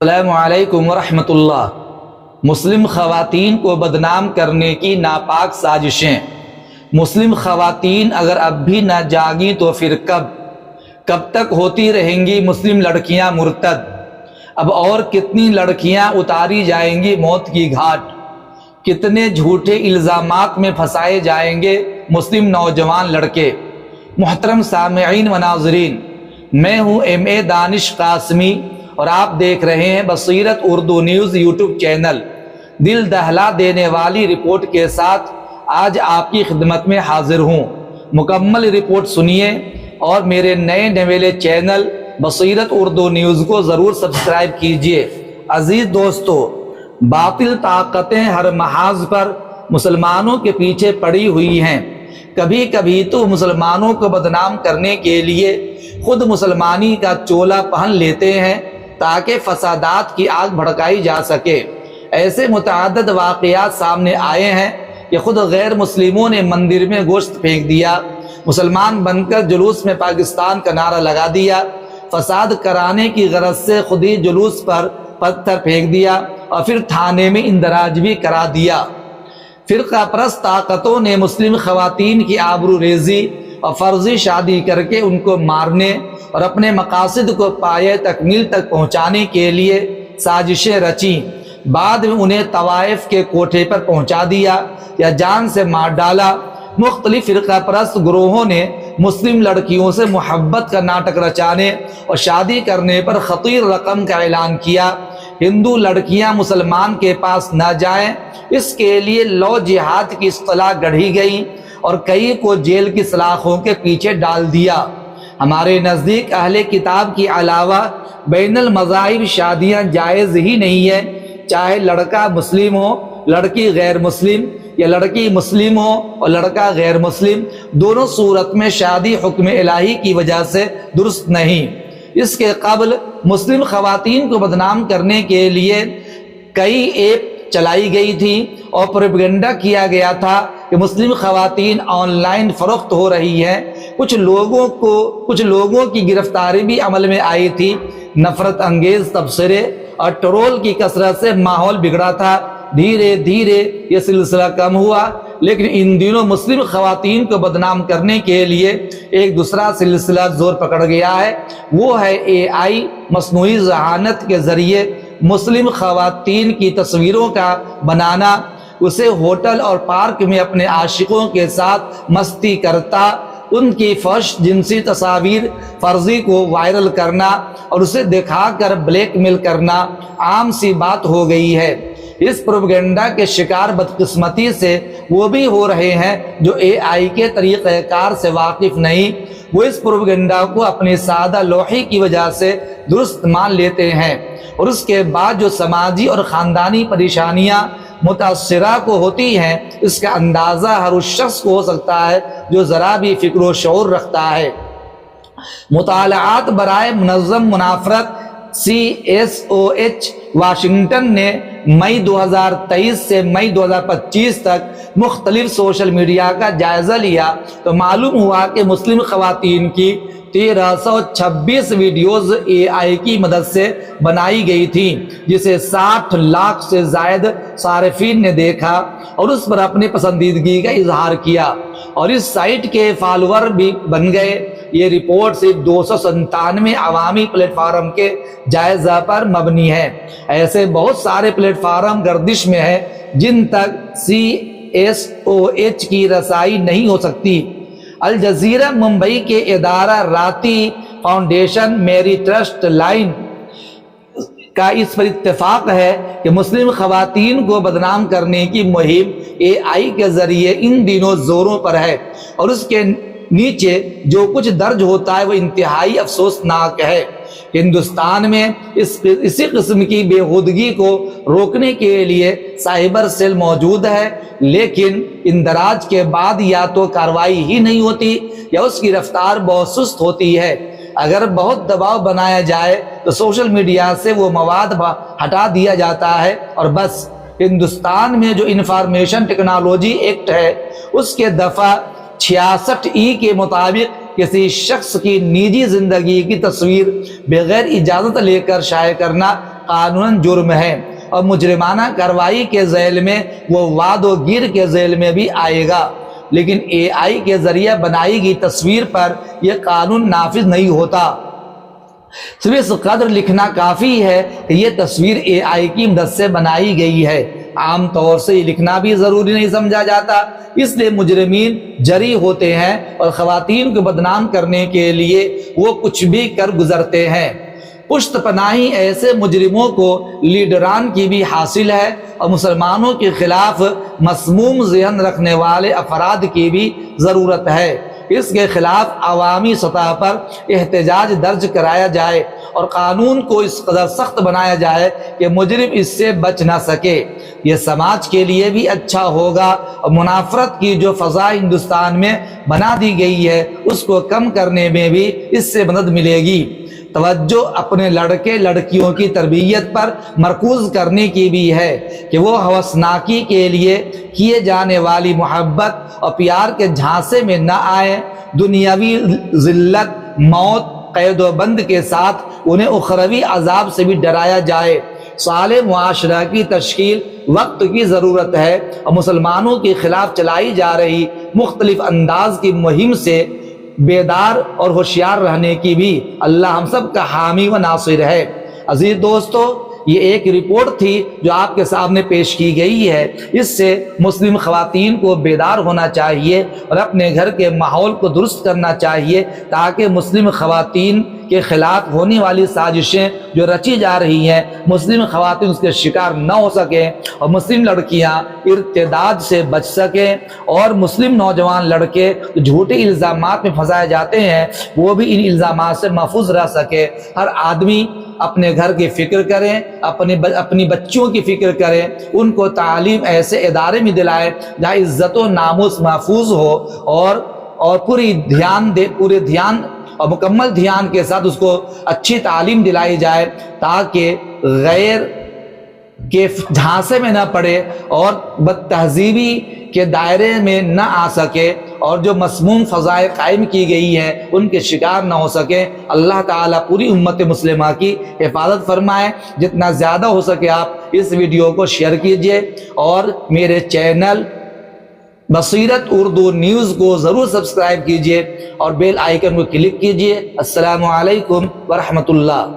السلام علیکم ورحمۃ اللہ۔ مسلم خواتین کو بدنام کرنے کی ناپاک سازشیں۔ مسلم خواتین اگر اب بھی نہ جاگیں تو پھر کب تک ہوتی رہیں گی مسلم لڑکیاں مرتد؟ اب اور کتنی لڑکیاں اتاری جائیں گی موت کی گھاٹ؟ کتنے جھوٹے الزامات میں پھنسائے جائیں گے مسلم نوجوان لڑکے؟ محترم سامعین و ناظرین، میں ہوں ایم.اے. دانش قاسمی اور آپ دیکھ رہے ہیں بصیرت اردو نیوز یوٹیوب چینل۔ دل دہلا دینے والی رپورٹ کے ساتھ آج آپ کی خدمت میں حاضر ہوں۔ مکمل رپورٹ سنیے اور میرے نئے نویلے چینل بصیرت اردو نیوز کو ضرور سبسکرائب کیجیے۔ عزیز دوستو، باطل طاقتیں ہر محاذ پر مسلمانوں کے پیچھے پڑی ہوئی ہیں۔ کبھی کبھی تو مسلمانوں کو بدنام کرنے کے لیے خود مسلمانی کا چولا پہن لیتے ہیں تاکہ فسادات کی آگ بھڑکائی جا سکے۔ ایسے متعدد واقعات سامنے آئے ہیں کہ خود غیر مسلموں نے مندر میں گوشت پھینک دیا، مسلمان بن کر جلوس میں پاکستان کا نعرہ لگا دیا، فساد کرانے کی غرض سے خود ہی جلوس پر پتھر پھینک دیا اور پھر تھانے میں اندراج بھی کرا دیا۔ فرقہ پرست طاقتوں نے مسلم خواتین کی آبرو ریزی اور فرضی شادی کر کے ان کو مارنے اور اپنے مقاصد کو پایہ تکمیل تک پہنچانے کے لیے سازشیں رچیں۔ بعد میں انہیں طوائف کے کوٹھے پر پہنچا دیا یا جان سے مار ڈالا۔ مختلف فرقہ پرست گروہوں نے مسلم لڑکیوں سے محبت کا ناٹک رچانے اور شادی کرنے پر خطیر رقم کا اعلان کیا۔ ہندو لڑکیاں مسلمان کے پاس نہ جائیں، اس کے لیے لو جہاد کی اصطلاح گڑھی گئی اور کئی کو جیل کی سلاخوں کے پیچھے ڈال دیا۔ ہمارے نزدیک اہل کتاب کے علاوہ بین المذاہب شادیاں جائز ہی نہیں ہے، چاہے لڑکا مسلم ہو، لڑکی غیر مسلم، یا لڑکی مسلم ہو اور لڑکا غیر مسلم، دونوں صورت میں شادی حکم الہی کی وجہ سے درست نہیں۔ اس کے قبل مسلم خواتین کو بدنام کرنے کے لیے کئی ایپ چلائی گئی تھی اور پروپیگنڈا کیا گیا تھا کہ مسلم خواتین آن لائن فروخت ہو رہی ہیں۔ کچھ لوگوں کی گرفتاری بھی عمل میں آئی تھی۔ نفرت انگیز تبصرے اور ٹرول کی کثرت سے ماحول بگڑا تھا۔ دھیرے دھیرے یہ سلسلہ کم ہوا، لیکن ان دنوں مسلم خواتین کو بدنام کرنے کے لیے ایک دوسرا سلسلہ زور پکڑ گیا ہے، وہ ہے AI مصنوعی ذہانت کے ذریعے مسلم خواتین کی تصویروں کا بنانا، اسے ہوٹل اور پارک میں اپنے عاشقوں کے ساتھ مستی کرتا، ان کی فحش جنسی تصاویر فرضی کو وائرل کرنا اور اسے دکھا کر بلیک میل کرنا عام سی بات ہو گئی ہے۔ اس پروپیگنڈا کے شکار بدقسمتی سے وہ بھی ہو رہے ہیں جو AI کے طریقہ کار سے واقف نہیں۔ وہ اس پروپیگنڈا کو اپنی سادہ لوحی کی وجہ سے درست مان لیتے ہیں، اور اس کے بعد جو سماجی اور خاندانی پریشانیاں متاثرہ کو ہوتی ہیں، اس کا اندازہ ہر اس شخص کو ہو سکتا ہے جو ذرا بھی فکر و شعور رکھتا ہے۔ مطالعات برائے منظم منافرت CSOH واشنگٹن نے مئی 2023 سے مئی 2025 تک مختلف سوشل میڈیا کا جائزہ لیا تو معلوم ہوا کہ مسلم خواتین کی 1326 ویڈیوز AI کی مدد سے بنائی گئی تھی، جسے 60 لاکھ سے زائد صارفین نے دیکھا اور اس پر اپنی پسندیدگی کا اظہار کیا اور اس سائٹ کے فالوور بھی بن گئے۔ یہ رپورٹ صرف 297 عوامی پلیٹ فارم کے جائزہ پر مبنی ہے۔ ایسے بہت سارے پلیٹ فارم گردش میں ہیں جن تک CSOH کی رسائی نہیں ہو سکتی۔ الجزیرہ ممبئی کے ادارہ راتی فاؤنڈیشن میری ٹرسٹ لائن کا اس پر اتفاق ہے کہ مسلم خواتین کو بدنام کرنے کی مہم AI کے ذریعے ان دنوں زوروں پر ہے، اور اس کے نیچے جو کچھ درج ہوتا ہے وہ انتہائی افسوسناک ہے۔ ہندوستان میں اسی قسم کی بےہودگی کو روکنے کے لیے سائبر سیل موجود ہے، لیکن اندراج کے بعد یا تو کارروائی ہی نہیں ہوتی یا اس کی رفتار بہت سست ہوتی ہے۔ اگر بہت دباؤ بنایا جائے تو سوشل میڈیا سے وہ مواد ہٹا دیا جاتا ہے اور بس۔ ہندوستان میں جو انفارمیشن ٹیکنالوجی ایکٹ ہے، اس کے دفعہ 66E کے مطابق کسی شخص کی نجی زندگی کی تصویر بغیر اجازت لے کر شائع کرنا قانون جرم ہے، اور مجرمانہ کارروائی کے ذیل میں وہ واد و گیر کے ذیل میں بھی آئے گا۔ لیکن اے آئی کے ذریعے بنائی گئی تصویر پر یہ قانون نافذ نہیں ہوتا۔ صرف اس قدر لکھنا کافی ہے کہ یہ تصویر اے آئی کی مدد سے بنائی گئی ہے۔ عام طور سے یہ لکھنا بھی ضروری نہیں سمجھا جاتا، اس لیے مجرمین جری ہوتے ہیں اور خواتین کو بدنام کرنے کے لیے وہ کچھ بھی کر گزرتے ہیں۔ پشت پناہی ایسے مجرموں کو لیڈران کی بھی حاصل ہے، اور مسلمانوں کے خلاف مسموم ذہن رکھنے والے افراد کی بھی ضرورت ہے۔ اس کے خلاف عوامی سطح پر احتجاج درج کرایا جائے اور قانون کو اس قدر سخت بنایا جائے کہ مجرم اس سے بچ نہ سکے۔ یہ سماج کے لیے بھی اچھا ہوگا، اور منافرت کی جو فضا ہندوستان میں بنا دی گئی ہے اس کو کم کرنے میں بھی اس سے مدد ملے گی۔ توجہ اپنے لڑکے لڑکیوں کی تربیت پر مرکوز کرنے کی بھی ہے کہ وہ ہوسناکی کے لیے کیے جانے والی محبت اور پیار کے جھانسے میں نہ آئے۔ دنیاوی ذلت، موت، قید و بند کے ساتھ انہیں اخروی عذاب سے بھی ڈرایا جائے۔ صالح معاشرہ کی تشکیل وقت کی ضرورت ہے، اور مسلمانوں کے خلاف چلائی جا رہی مختلف انداز کی مہم سے بیدار اور ہوشیار رہنے کی بھی اللہ ہم سب کا حامی و ناصر ہے۔ عزیز دوستو، یہ ایک رپورٹ تھی جو آپ کے سامنے پیش کی گئی ہے۔ اس سے مسلم خواتین کو بیدار ہونا چاہیے اور اپنے گھر کے ماحول کو درست کرنا چاہیے، تاکہ مسلم خواتین کے خلاف ہونے والی سازشیں جو رچی جا رہی ہیں مسلم خواتین اس کے شکار نہ ہو سکیں، اور مسلم لڑکیاں ارتداد سے بچ سکیں، اور مسلم نوجوان لڑکے جھوٹے الزامات میں پھنسائے جاتے ہیں وہ بھی ان الزامات سے محفوظ رہ سکے۔ ہر آدمی اپنے گھر کی فکر کریں، اپنی بچیوں کی فکر کریں، ان کو تعلیم ایسے ادارے میں دلائیں جہاں عزت و ناموس محفوظ ہو، اور پورے دھیان اور مکمل دھیان کے ساتھ اس کو اچھی تعلیم دلائی جائے، تاکہ غیر کے جھانسے میں نہ پڑے اور بد تہذیبی کے دائرے میں نہ آ سکے، اور جو مسموم فضائل قائم کی گئی ہیں ان کے شکار نہ ہو سکے۔ اللہ تعالیٰ پوری امت مسلمہ کی حفاظت فرمائے۔ جتنا زیادہ ہو سکے آپ اس ویڈیو کو شیئر کیجئے، اور میرے چینل بصیرت اردو نیوز کو ضرور سبسکرائب کیجئے اور بیل آئیکن کو کلک کیجئے۔ السلام علیکم ورحمۃ اللہ۔